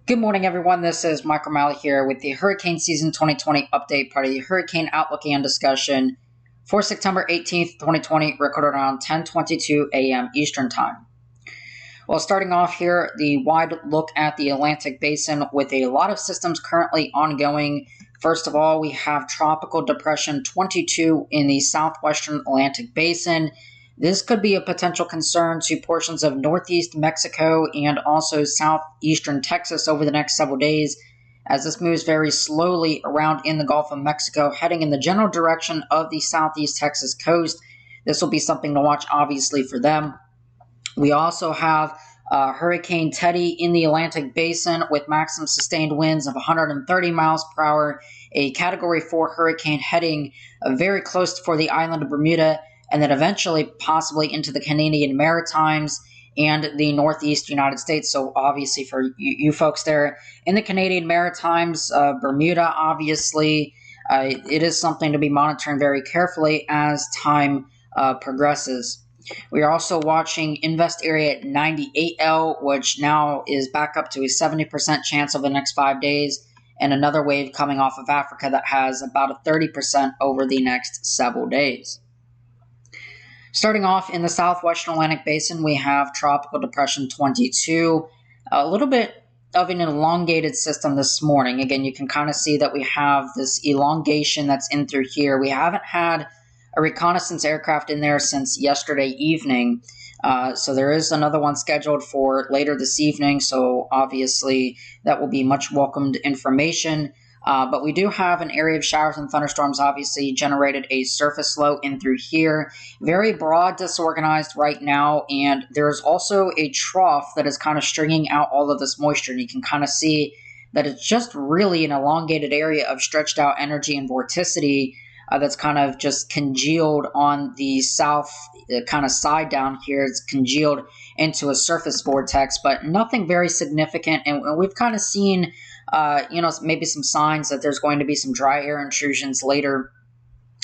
Good morning, everyone. This is Mike O'Malley here with the Hurricane Season 2020 update, part of the Hurricane Outlook and Discussion for September 18th, 2020, recorded around 10:22 a.m. Eastern Time. Well, starting off here, the wide look at the Atlantic Basin with a lot of systems currently ongoing. First of all, we have Tropical Depression 22 in the southwestern Atlantic Basin. This could be a potential concern to portions of northeast Mexico and also southeastern Texas over the next several days, as this moves very slowly around in the Gulf of Mexico, heading in the general direction of the southeast Texas coast. This will be something to watch, obviously, for them. We also have Hurricane Teddy in the Atlantic Basin with maximum sustained winds of 130 miles per hour, a Category 4 hurricane heading very close for the island of Bermuda, and then eventually possibly into the Canadian Maritimes and the Northeast United States. So obviously for you folks there in the Canadian Maritimes, Bermuda, obviously, it is something to be monitoring very carefully as time progresses. We are also watching Invest Area 98L, which now is back up to a 70% chance over the next 5 days, and another wave coming off of Africa that has about a 30% over the next several days. Starting off in the southwestern Atlantic Basin, we have Tropical Depression 22, a little bit of an elongated system this morning. Again, you can kind of see that we have this elongation that's in through here. We haven't had a reconnaissance aircraft in there since yesterday evening, so there is another one scheduled for later this evening, so obviously that will be much welcomed information. But we do have an area of showers and thunderstorms, obviously generated a surface low in through here. Very broad, disorganized right now, and there's also a trough that is kind of stringing out all of this moisture, and you can kind of see that it's just really an elongated area of stretched out energy and vorticity that's kind of just congealed on the south kind of side down here. It's congealed into a surface vortex, but nothing very significant, and we've kind of seen maybe some signs that there's going to be some dry air intrusions later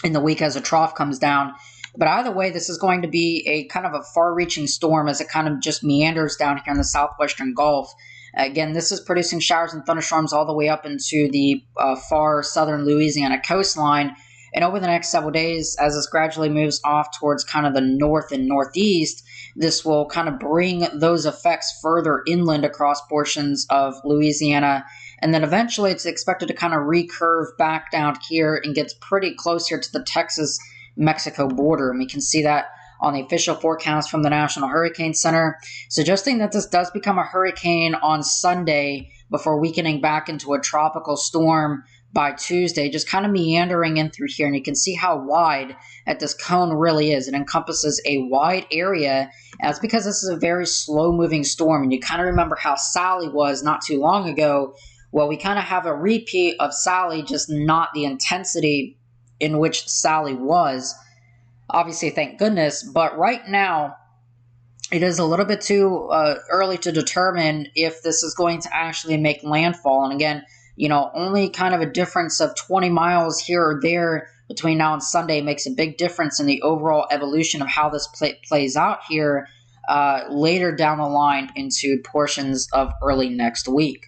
in the week as a trough comes down. But either way, this is going to be a kind of a far-reaching storm as it kind of just meanders down here in the southwestern Gulf. Again, this is producing showers and thunderstorms all the way up into the far southern Louisiana coastline. And over the next several days, as this gradually moves off towards kind of the north and northeast, this will kind of bring those effects further inland across portions of Louisiana. And then eventually it's expected to kind of recurve back down here and gets pretty close here to the Texas-Mexico border. And we can see that on the official forecast from the National Hurricane Center, suggesting that this does become a hurricane on Sunday before weakening back into a tropical storm by Tuesday, just kind of meandering in through here. And you can see how wide that this cone really is. It encompasses a wide area. That's because this is a very slow-moving storm. And you kind of remember how Sally was not too long ago. Well, we kind of have a repeat of Sally, just not the intensity in which Sally was. Obviously, thank goodness. But right now, it is a little bit too early to determine if this is going to actually make landfall. And again, only kind of a difference of 20 miles here or there between now and Sunday makes a big difference in the overall evolution of how this plays out here later down the line into portions of early next week.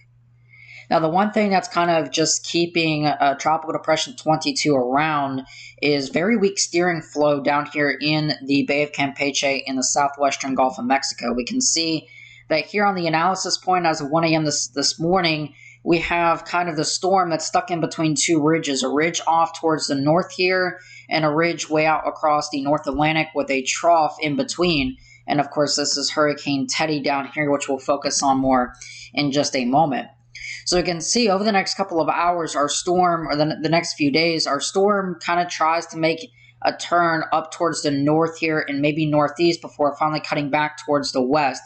Now, the one thing that's kind of just keeping Tropical Depression 22 around is very weak steering flow down here in the Bay of Campeche in the southwestern Gulf of Mexico. We can see that here on the analysis point as of 1 a.m. this morning, we have kind of the storm that's stuck in between two ridges, a ridge off towards the north here and a ridge way out across the North Atlantic with a trough in between. And of course, this is Hurricane Teddy down here, which we'll focus on more in just a moment. So you can see over the next couple of hours, our storm, or the next few days, our storm kind of tries to make a turn up towards the north here and maybe northeast before finally cutting back towards the west.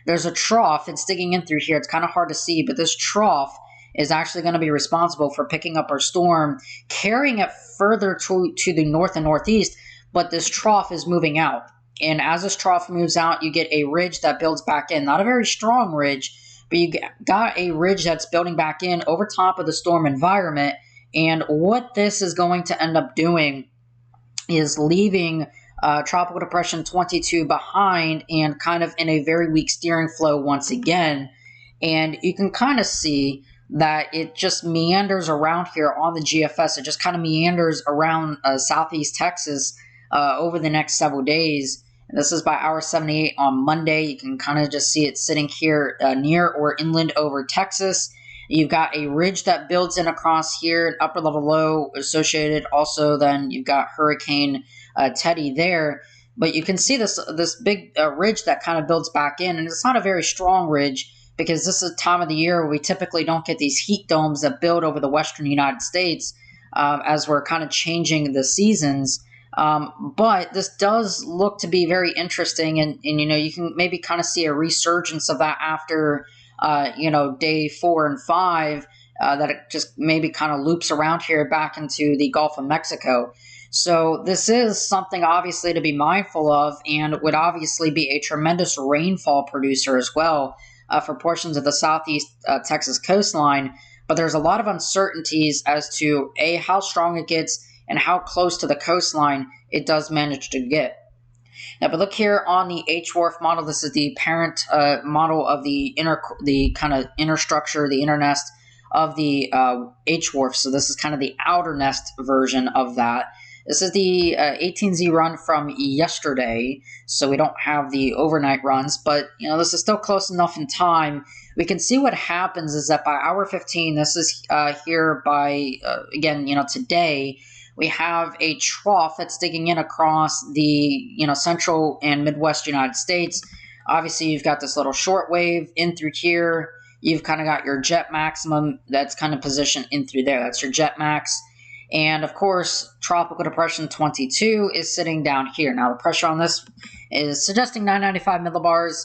There's a trough. It's digging in through here. It's kind of hard to see, but this trough is actually going to be responsible for picking up our storm, carrying it further to the north and northeast, but this trough is moving out. And as this trough moves out, you get a ridge that builds back in. Not a very strong ridge, but you got a ridge that's building back in over top of the storm environment. And what this is going to end up doing is leaving Tropical Depression 22 behind and kind of in a very weak steering flow once again. And you can kind of see that it just meanders around here on the GFS. It just kind of meanders around southeast Texas over the next several days. And this is by hour 78 on Monday. You can kind of just see it sitting here near or inland over Texas. You've got a ridge that builds in across here, an upper level low associated. Also, then you've got Hurricane Teddy there. But you can see this big ridge that kind of builds back in. And it's not a very strong ridge, because this is a time of the year where we typically don't get these heat domes that build over the western United States as we're kind of changing the seasons. But this does look to be very interesting, and you can maybe kind of see a resurgence of that after day 4 and 5, that it just maybe kind of loops around here back into the Gulf of Mexico. So this is something obviously to be mindful of, and would obviously be a tremendous rainfall producer as well for portions of the southeast Texas coastline. But there's a lot of uncertainties as to how strong it gets and how close to the coastline it does manage to get. Now, if we look here on the HWRF model, this is the parent model of the kind of inner structure, the inner nest of the HWRF. So this is kind of the outer nest version of that. This is the 18Z run from yesterday, so we don't have the overnight runs, but this is still close enough in time. We can see what happens is that by hour 15, this is here by, again, today, we have a trough that's digging in across the, central and Midwest United States. Obviously, you've got this little short wave in through here. You've kind of got your jet maximum that's kind of positioned in through there. That's your jet max. And, of course, Tropical Depression 22 is sitting down here. Now, the pressure on this is suggesting 995 millibars.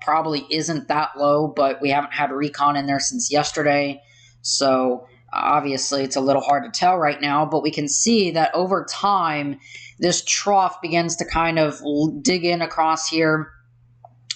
Probably isn't that low, but we haven't had recon in there since yesterday. So, obviously, it's a little hard to tell right now. But we can see that over time, this trough begins to kind of dig in across here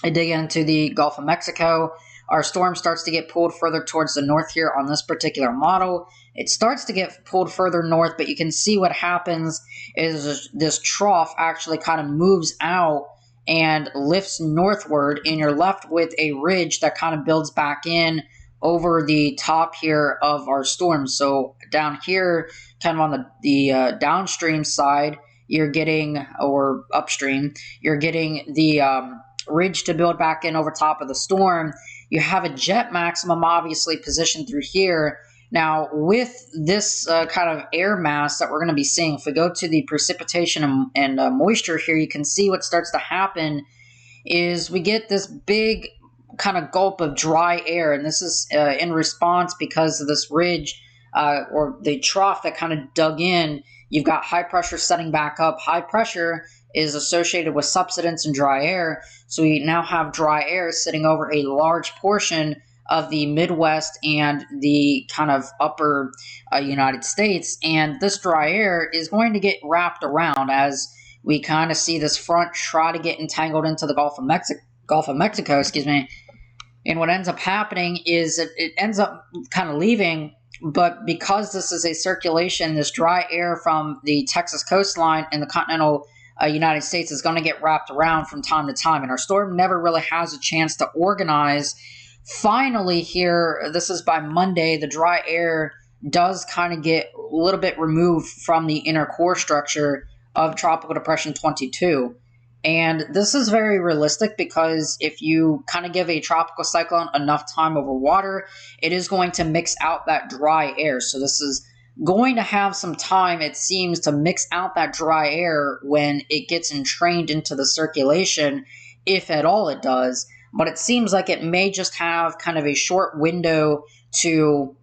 and dig into the Gulf of Mexico. Our storm starts to get pulled further towards the north here on this particular model. It starts to get pulled further north, but you can see what happens is this trough actually kind of moves out and lifts northward, and you're left with a ridge that kind of builds back in over the top here of our storm. So down here, kind of on the downstream side, you're getting, or upstream, you're getting the ridge to build back in over top of the storm. You have a jet maximum obviously positioned through here. Now, with this kind of air mass that we're going to be seeing, if we go to the precipitation and moisture here, you can see what starts to happen is we get this big kind of gulp of dry air, and this is in response because of this ridge or the trough that kind of dug in. You've got high pressure setting back up. High pressure is associated with subsidence and dry air, so we now have dry air sitting over a large portion of the Midwest and the kind of upper United States, and this dry air is going to get wrapped around as we kind of see this front try to get entangled into the Gulf of Mexico, and what ends up happening is it ends up kind of leaving, but because this is a circulation, this dry air from the Texas coastline and the continental United States is going to get wrapped around from time to time, and our storm never really has a chance to organize. Finally here, this is by Monday, the dry air does kind of get a little bit removed from the inner core structure of Tropical Depression 22. And this is very realistic because if you kind of give a tropical cyclone enough time over water, it is going to mix out that dry air. So this is going to have some time, it seems, to mix out that dry air when it gets entrained into the circulation, if at all it does. But it seems like it may just have kind of a short window to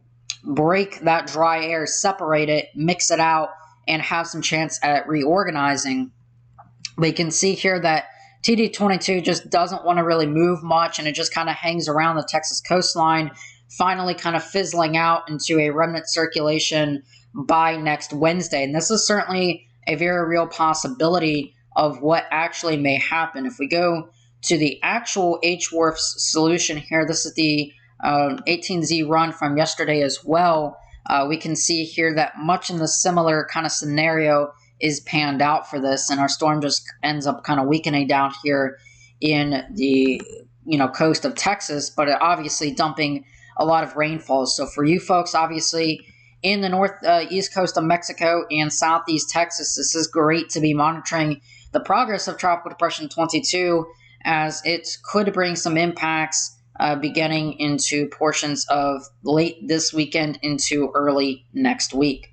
break that dry air, separate it, mix it out, and have some chance at reorganizing. We can see here that TD22 just doesn't want to really move much, and it just kind of hangs around the Texas coastline, finally kind of fizzling out into a remnant circulation by next Wednesday. And this is certainly a very real possibility of what actually may happen. If we go to the actual HWRF's solution here, this is the 18Z run from yesterday as well. We can see here that much in the similar kind of scenario is panned out for this, and our storm just ends up kind of weakening down here in the coast of Texas, but obviously dumping a lot of rainfall. So for you folks, obviously in the east coast of Mexico and southeast Texas, this is great to be monitoring the progress of Tropical Depression 22, as it could bring some impacts beginning into portions of late this weekend into early next week.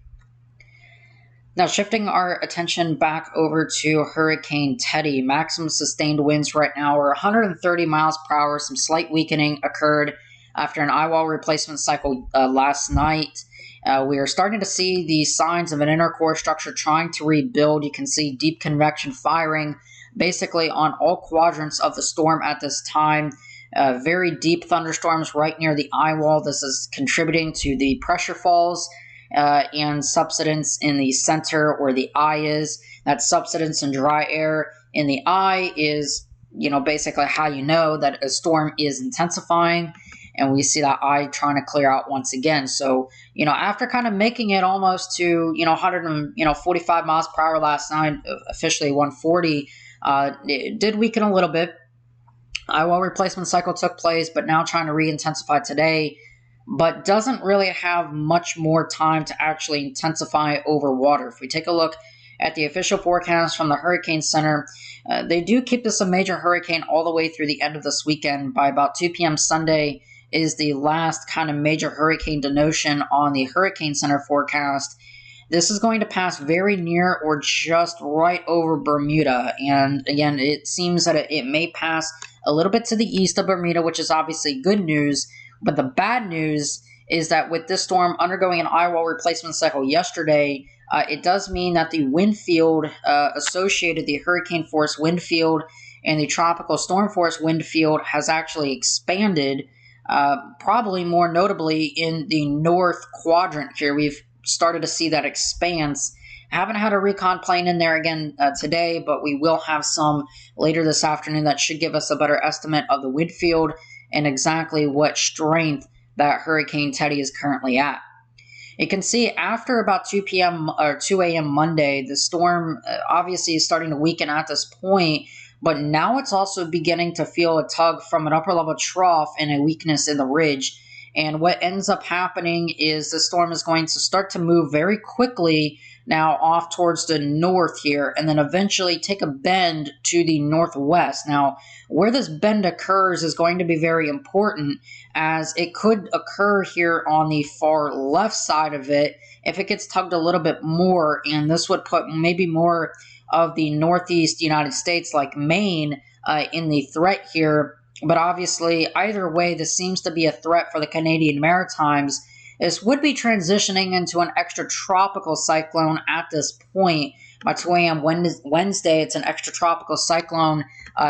Now, shifting our attention back over to Hurricane Teddy, maximum sustained winds right now are 130 miles per hour. Some slight weakening occurred after an eye wall replacement cycle last night. We are starting to see the signs of an inner core structure trying to rebuild. You can see deep convection firing basically on all quadrants of the storm at this time. Very deep thunderstorms right near the eye wall. This is contributing to the pressure falls and subsidence in the center where the eye is. That subsidence and dry air in the eye is, basically how you know that a storm is intensifying. And we see that eye trying to clear out once again. So, after kind of making it almost to, 145 miles per hour last night, officially 140, it did weaken a little bit. Eye wall replacement cycle took place, but now trying to re-intensify today, but doesn't really have much more time to actually intensify over water. If we take a look at the official forecast from the Hurricane Center, they do keep this a major hurricane all the way through the end of this weekend. By about 2 p.m. Sunday is the last kind of major hurricane denotion on the Hurricane Center forecast. This is going to pass very near or just right over Bermuda. And again, it seems that it may pass a little bit to the east of Bermuda, which is obviously good news. But the bad news is that with this storm undergoing an eye wall replacement cycle yesterday, it does mean that the wind field associated, the hurricane force wind field and the tropical storm force wind field, has actually expanded, probably more notably in the north quadrant here. We've started to see that expanse. I haven't had a recon plane in there again today, but we will have some later this afternoon that should give us a better estimate of the wind field and exactly what strength that Hurricane Teddy is currently at. You can see after about 2 p.m. or 2 a.m. Monday, the storm obviously is starting to weaken at this point, but now it's also beginning to feel a tug from an upper level trough and a weakness in the ridge. And what ends up happening is the storm is going to start to move very quickly now off towards the north here, and then eventually take a bend to the northwest. Now, where this bend occurs is going to be very important, as it could occur here on the far left side of it if it gets tugged a little bit more, and this would put maybe more of the northeast United States, like Maine, in the threat here. But obviously, either way, this seems to be a threat for the Canadian Maritimes. This would be transitioning into an extratropical cyclone at this point. By 2 a.m. Wednesday, it's an extratropical cyclone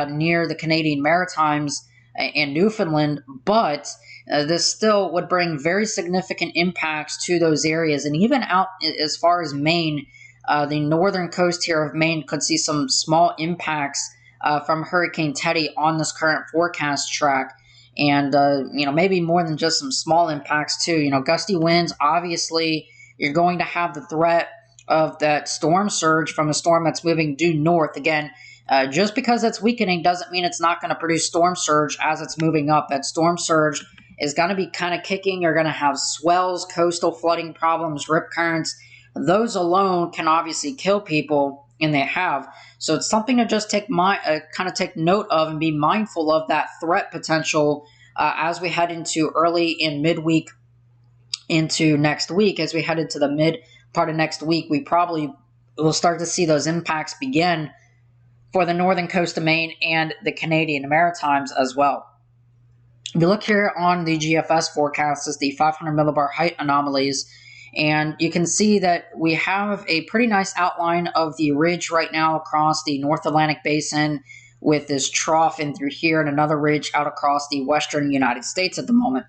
near the Canadian Maritimes and Newfoundland, but this still would bring very significant impacts to those areas. And even out as far as Maine, the northern coast here of Maine could see some small impacts from Hurricane Teddy on this current forecast track. And, maybe more than just some small impacts too. Gusty winds, obviously, you're going to have the threat of that storm surge from a storm that's moving due north. Again, just because it's weakening doesn't mean it's not going to produce storm surge as it's moving up. That storm surge is going to be kind of kicking. You're going to have swells, coastal flooding problems, rip currents. Those alone can obviously kill people, and they have. So it's something to just take note of and be mindful of that threat potential as we head into early and midweek into next week. As we head into the mid part of next week, we probably will start to see those impacts begin for the northern coast of Maine and the Canadian Maritimes as well. If you look here on the GFS forecast, is the 500 millibar height anomalies. And you can see that we have a pretty nice outline of the ridge right now across the North Atlantic Basin, with this trough in through here and another ridge out across the western United States at the moment.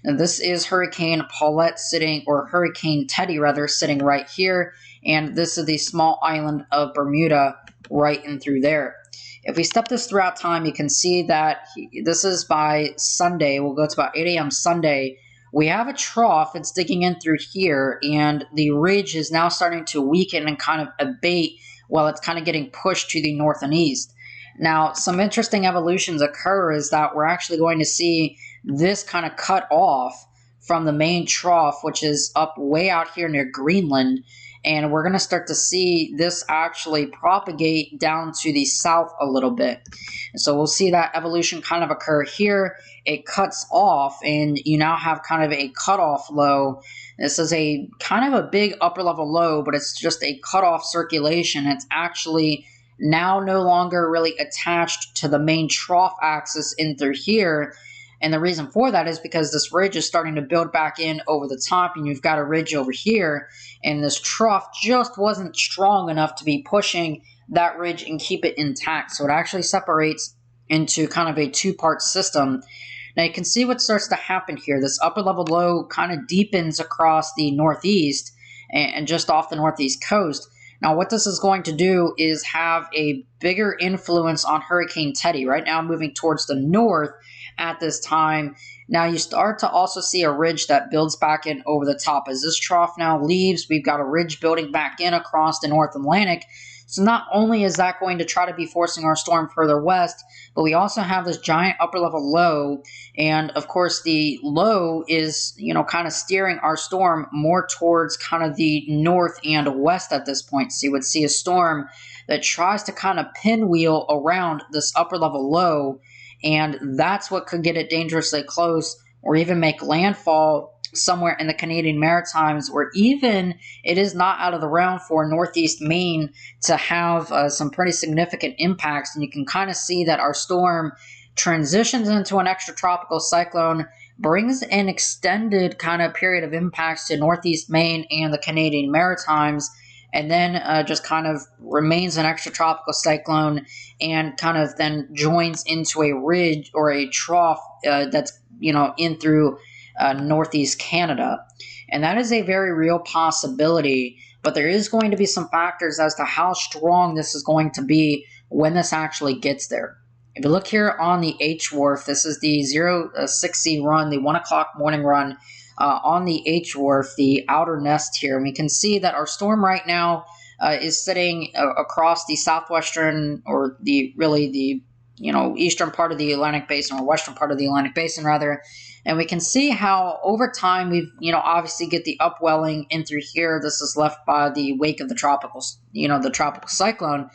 And this is Hurricane Paulette Hurricane Teddy rather, sitting right here. And this is the small island of Bermuda right in through there. If we step this throughout time, you can see that this is by Sunday. We'll go to about 8 a.m. Sunday. We have a trough that's digging in through here, and the ridge is now starting to weaken and kind of abate while it's kind of getting pushed to the north and east. Now, some interesting evolutions occur is that we're actually going to see this kind of cut off from the main trough, which is up way out here near Greenland. And we're going to start to see this actually propagate down to the south a little bit. And so we'll see that evolution kind of occur here. It cuts off, and you now have kind of a cutoff low. This is a kind of a big upper level low, but it's just a cutoff circulation. It's actually now no longer really attached to the main trough axis in through here. And the reason for that is because this ridge is starting to build back in over the top, and you've got a ridge over here, and this trough just wasn't strong enough to be pushing that ridge and keep it intact. So it actually separates into kind of a two-part system. Now you can see what starts to happen here. This upper level low kind of deepens across the northeast and just off the northeast coast. Now what this is going to do is have a bigger influence on Hurricane Teddy. Right now moving towards the north at this time. Now you start to also see a ridge that builds back in over the top. As this trough now leaves, we've got a ridge building back in across the North Atlantic. So not only is that going to try to be forcing our storm further west, but we also have this giant upper level low. And of course the low is, kind of steering our storm more towards kind of the north and west at this point. So you would see a storm that tries to kind of pinwheel around this upper level low. And that's what could get it dangerously close or even make landfall somewhere in the Canadian Maritimes, or even it is not out of the realm for Northeast Maine to have some pretty significant impacts. And you can kind of see that our storm transitions into an extratropical cyclone, brings an extended kind of period of impacts to Northeast Maine and the Canadian Maritimes, and then just kind of remains an extratropical cyclone and kind of then joins into a ridge or a trough that's, in through northeast Canada. And that is a very real possibility, but there is going to be some factors as to how strong this is going to be when this actually gets there. If you look here on the H wharf, this is the 06C run, the 1 o'clock morning run. On the H wharf, the outer nest here, and we can see that our storm right now is sitting across the southwestern, or the eastern part of the Atlantic Basin, or western part of the Atlantic Basin rather. And we can see how over time we've obviously get the upwelling in through here. This is left by the wake of the tropical cyclone.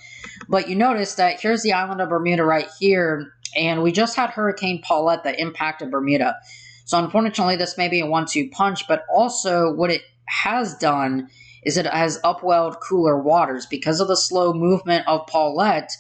But you notice that here's the island of Bermuda right here, and we just had Hurricane Paulette that impacted Bermuda. So unfortunately, this may be a 1-2 punch, but also what it has done is it has upwelled cooler waters. Because of the slow movement of Paulette,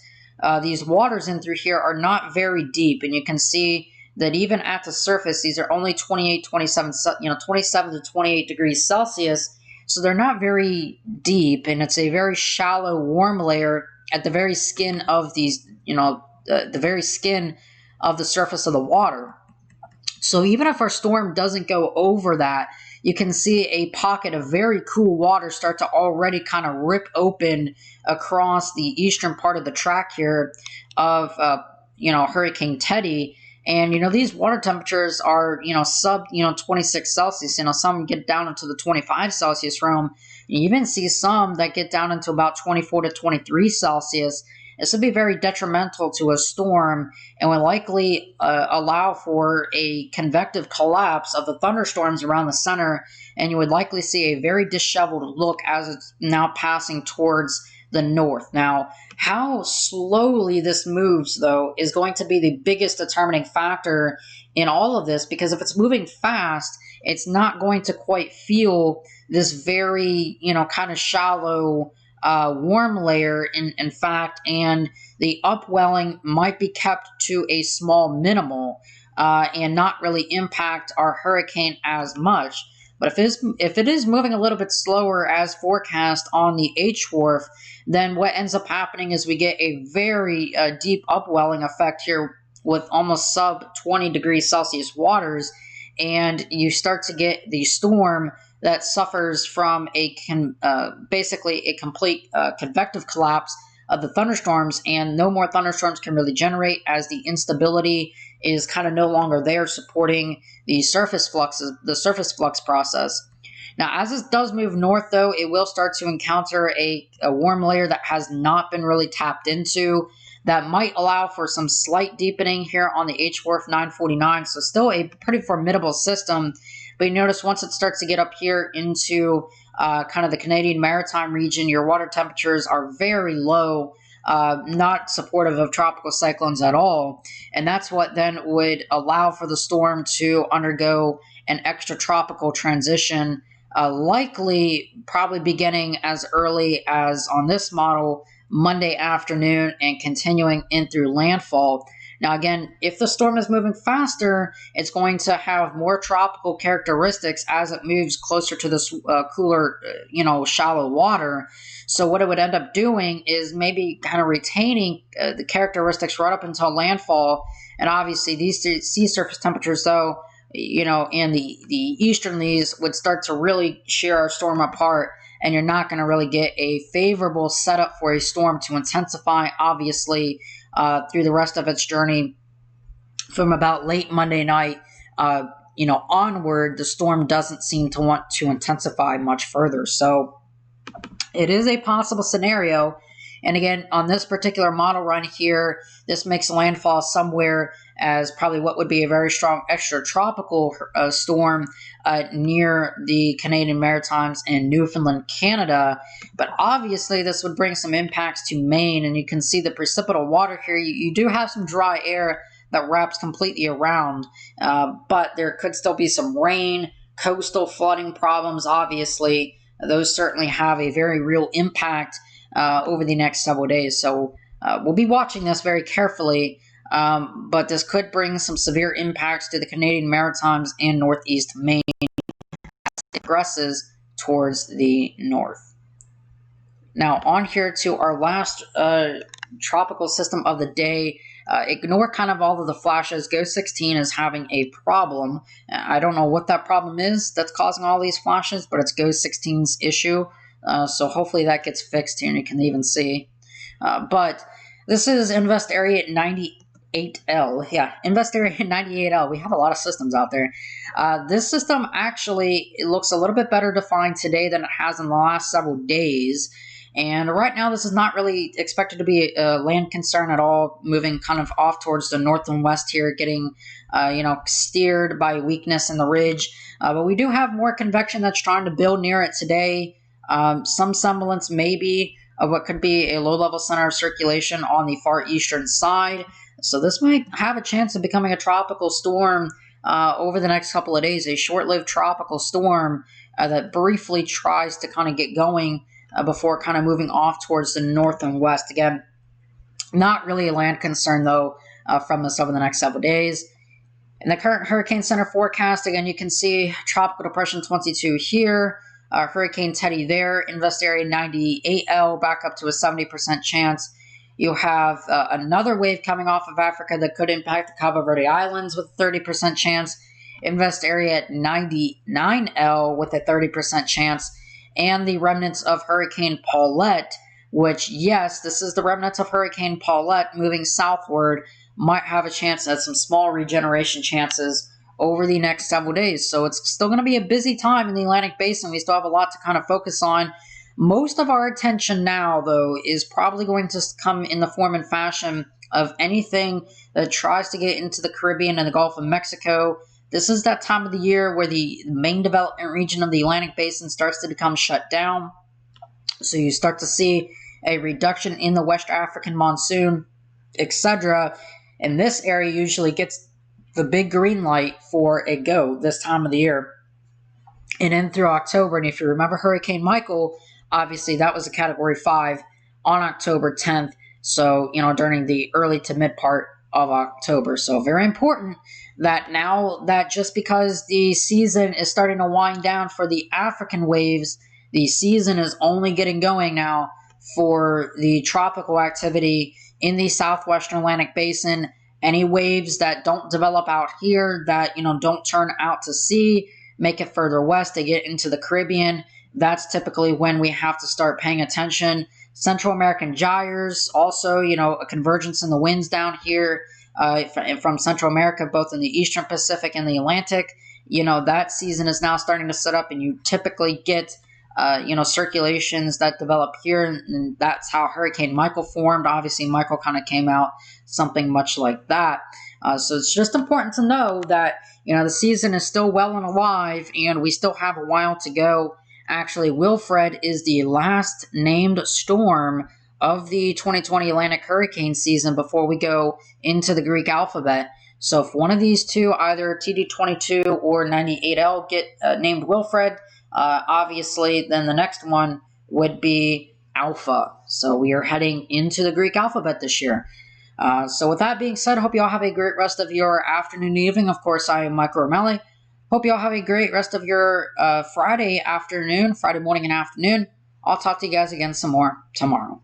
these waters in through here are not very deep, and you can see that even at the surface, these are only 27 to 28 degrees Celsius, so they're not very deep, and it's a very shallow, warm layer at the very skin of these, the very skin of the surface of the water. So even if our storm doesn't go over that, you can see a pocket of very cool water start to already kind of rip open across the eastern part of the track here of, Hurricane Teddy. And, these water temperatures are, sub, 26 Celsius. Some get down into the 25 Celsius realm. You even see some that get down into about 24 to 23 Celsius. This would be very detrimental to a storm and would likely allow for a convective collapse of the thunderstorms around the center, and you would likely see a very disheveled look as it's now passing towards the north. Now, how slowly this moves, though, is going to be the biggest determining factor in all of this, because if it's moving fast, it's not going to quite feel this very, kind of shallow warm layer in fact, and the upwelling might be kept to a small minimal and not really impact our hurricane as much. But if it is moving a little bit slower as forecast on the H wharf, then what ends up happening is we get a very deep upwelling effect here with almost sub 20 degrees Celsius waters, and you start to get the storm that suffers from basically a complete convective collapse of the thunderstorms, and no more thunderstorms can really generate as the instability is kind of no longer there supporting the surface flux process. Now, as it does move north, though, it will start to encounter a warm layer that has not been really tapped into. that might allow for some slight deepening here on the H-Wharf 949. So still a pretty formidable system. But you notice once it starts to get up here into kind of the Canadian Maritime region, your water temperatures are very low, not supportive of tropical cyclones at all. And that's what then would allow for the storm to undergo an extratropical transition, likely probably beginning as early as on this model, Monday afternoon, and continuing in through landfall. Now, again, if the storm is moving faster, it's going to have more tropical characteristics as it moves closer to this cooler, shallow water. So what it would end up doing is maybe kind of retaining the characteristics right up until landfall. And obviously, these sea surface temperatures, though, and the easterlies would start to really shear our storm apart, and you're not going to really get a favorable setup for a storm to intensify, obviously, through the rest of its journey. From about late Monday night, onward, the storm doesn't seem to want to intensify much further. So it is a possible scenario. And again, on this particular model run here, this makes landfall somewhere as probably what would be a very strong extratropical storm near the Canadian Maritimes and Newfoundland, Canada. But obviously, this would bring some impacts to Maine, and you can see the precipitable water here. You do have some dry air that wraps completely around, but there could still be some rain, coastal flooding problems, obviously. Those certainly have a very real impact over the next several days. So we'll be watching this very carefully, but this could bring some severe impacts to the Canadian Maritimes and Northeast Maine as it progresses towards the north. Now, on here to our last tropical system of the day. Ignore kind of all of the flashes. Ghost 16 is having a problem. I don't know what that problem is that's causing all these flashes, but it's Ghost 16's issue. So hopefully that gets fixed here and you can even see. But this is Invest Area 98L. Yeah, Invest Area 98L. We have a lot of systems out there. This system actually looks a little bit better defined today than it has in the last several days. And right now, this is not really expected to be a land concern at all, moving kind of off towards the north and west here, getting, steered by weakness in the ridge. But we do have more convection that's trying to build near it today. Some semblance maybe of what could be a low-level center of circulation on the far eastern side. So this might have a chance of becoming a tropical storm over the next couple of days, a short-lived tropical storm that briefly tries to kind of get going before kind of moving off towards the north and west. Again, not really a land concern, though, from this over the next several days. In the current Hurricane Center forecast, again, you can see Tropical Depression 22 here, Hurricane Teddy there, Invest Area 98L back up to a 70% chance. You have another wave coming off of Africa that could impact the Cabo Verde Islands with a 30% chance, Invest Area 99L with a 30% chance, and the remnants of Hurricane Paulette, which, yes, this is the remnants of Hurricane Paulette moving southward, might have a chance at some small regeneration chances over the next several days. So it's still going to be a busy time in the Atlantic Basin. We still have a lot to kind of focus on. Most of our attention now, though, is probably going to come in the form and fashion of anything that tries to get into the Caribbean and the Gulf of Mexico. This is that time of the year where the main development region of the Atlantic Basin starts to become shut down. So you start to see a reduction in the West African monsoon, etc. And this area usually gets the big green light for a go this time of the year. And in through October, and if you remember Hurricane Michael, obviously that was a Category 5 on October 10th. So, during the early to mid part of October. So very important that now that just because the season is starting to wind down for the African waves, the season is only getting going now for the tropical activity in the southwestern Atlantic Basin. Any waves that don't develop out here, that don't turn out to sea, make it further west, they get into the Caribbean, that's typically when we have to start paying attention. Central American gyres, also, a convergence in the winds down here from Central America, both in the Eastern Pacific and the Atlantic. That season is now starting to set up, and you typically get circulations that develop here, and that's how Hurricane Michael formed. Obviously, Michael kind of came out something much like that. So it's just important to know that, the season is still well and alive, and we still have a while to go. Actually, Wilfred is the last named storm of the 2020 Atlantic hurricane season before we go into the Greek alphabet. So if one of these two, either TD22 or 98L, get named Wilfred, obviously, then the next one would be Alpha. So we are heading into the Greek alphabet this year. So with that being said, I hope you all have a great rest of your afternoon, evening. Of course, I am Michael Romelli. Hope you all have a great rest of your Friday morning and afternoon. I'll talk to you guys again some more tomorrow.